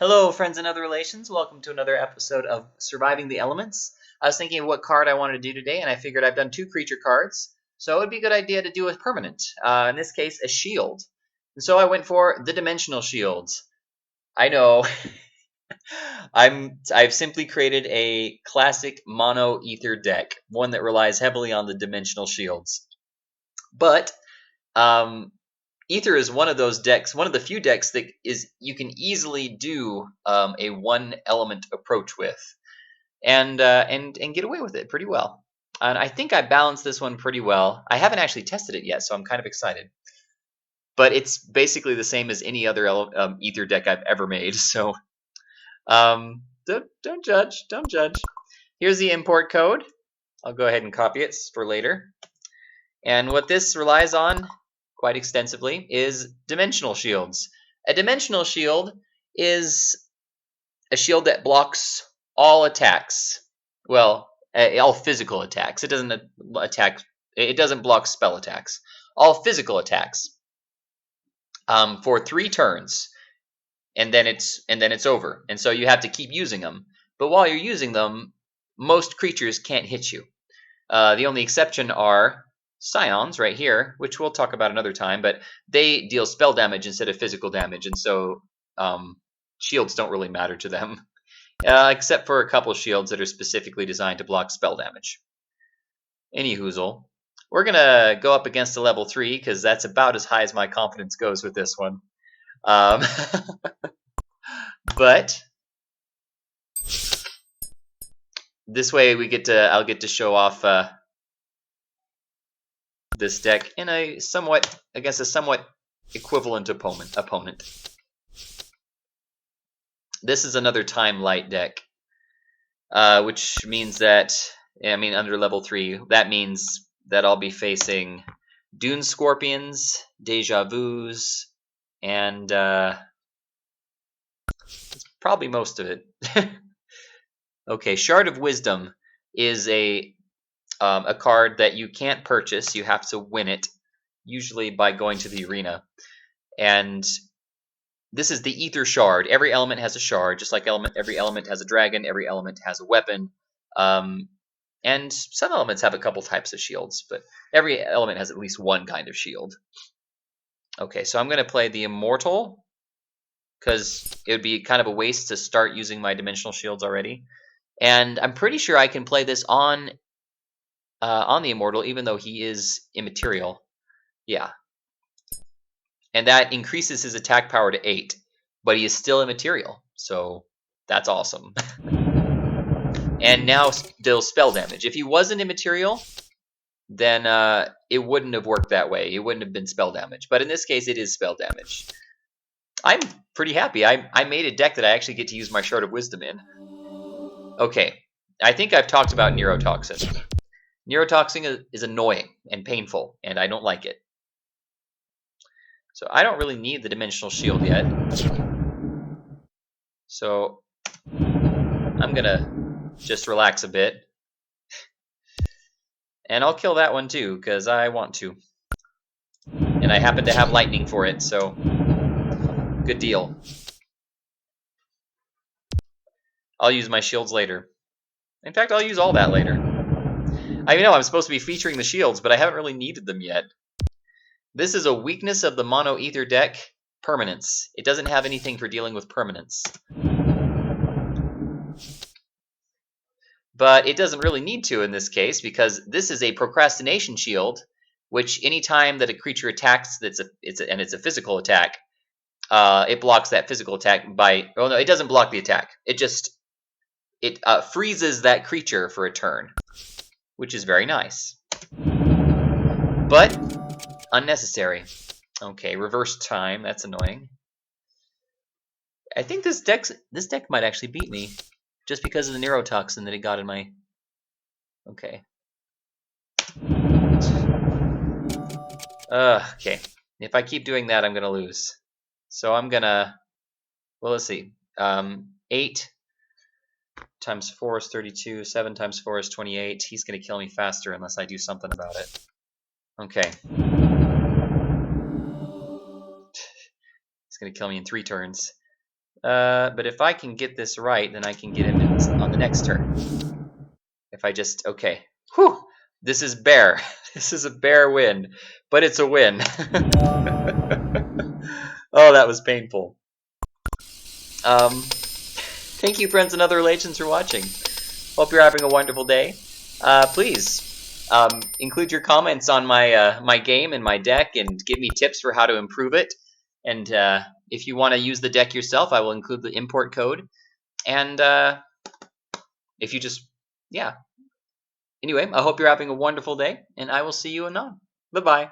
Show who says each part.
Speaker 1: Hello, friends and other relations. Welcome to another episode of Surviving the Elements. I was thinking of what card I wanted to do today, and I figured I've done two creature cards, so it would be a good idea to do a permanent. In this case, a shield. And so I went for the dimensional shields. I know. I've simply created a classic mono ether deck, one that relies heavily on the dimensional shields. But Ether is one of those decks, one of the few decks that you can easily do a one element approach with, and get away with it pretty well. And I think I balanced this one pretty well. I haven't actually tested it yet, so I'm kind of excited. But it's basically the same as any other Ether deck I've ever made. So don't judge, don't judge. Here's the import code. I'll go ahead and copy it for later. And what this relies on quite extensively is dimensional shields. A dimensional shield is a shield that blocks all attacks. Well, all physical attacks. It doesn't block spell attacks. All physical attacks for 3 turns, and then it's over. And so you have to keep using them. But while you're using them, most creatures can't hit you. The only exception are Scions right here, which we'll talk about another time, but they deal spell damage instead of physical damage, and so shields don't really matter to them, except for a couple shields that are specifically designed to block spell damage. Any hoozle. We're going to go up against a level 3, because that's about as high as my confidence goes with this one. But this way I'll get to show off this deck in against a somewhat equivalent opponent. This is another time light deck, which means that, under level 3, that means that I'll be facing Dune Scorpions, Deja Vus, and probably most of it. Okay, Shard of Wisdom is a card that you can't purchase. You have to win it, usually by going to the arena. And this is the Ether Shard. Every element has a shard, just like every element has a dragon, every element has a weapon. And some elements have a couple types of shields, but every element has at least one kind of shield. Okay, so I'm going to play the Immortal, because it would be kind of a waste to start using my dimensional shields already. And I'm pretty sure I can play this on the Immortal, even though he is immaterial. Yeah. And that increases his attack power to 8, but he is still immaterial, so that's awesome. And now deals spell damage. If he wasn't immaterial, then it wouldn't have worked that way. It wouldn't have been spell damage. But in this case, it is spell damage. I'm pretty happy. I made a deck that I actually get to use my Shard of Wisdom in. Okay, I think I've talked about Neurotoxin. Neurotoxin is annoying and painful, and I don't like it. So I don't really need the dimensional shield yet. So I'm going to just relax a bit. And I'll kill that one too, because I want to. And I happen to have lightning for it, so good deal. I'll use my shields later. In fact, I'll use all that later. I know I'm supposed to be featuring the shields, but I haven't really needed them yet. This is a weakness of the mono ether deck, permanence. It doesn't have anything for dealing with permanence. But it doesn't really need to in this case, because this is a procrastination shield, which anytime that a creature attacks and it's a physical attack, it blocks that physical attack by... Oh no, it doesn't block the attack. It freezes that creature for a turn, which is very nice. But unnecessary. Okay, reverse time. That's annoying. I think this deck might actually beat me, just because of the neurotoxin that it got in my... Okay. Okay. If I keep doing that, I'm gonna lose. So I'm gonna... Well, let's see. 8 times 4 is 32. 7 times 4 is 28. He's gonna kill me faster unless I do something about it. Okay. He's gonna kill me in 3 turns. But if I can get this right, then I can get him on the next turn. If I just, okay. Whew! This is bear. This is a bear win, but it's a win. Oh, that was painful. Thank you, friends and other relations, for watching. Hope you're having a wonderful day. Please include your comments on my my game and my deck, and give me tips for how to improve it. And if you want to use the deck yourself, I will include the import code. And if you just, yeah. Anyway, I hope you're having a wonderful day, and I will see you anon. Bye-bye.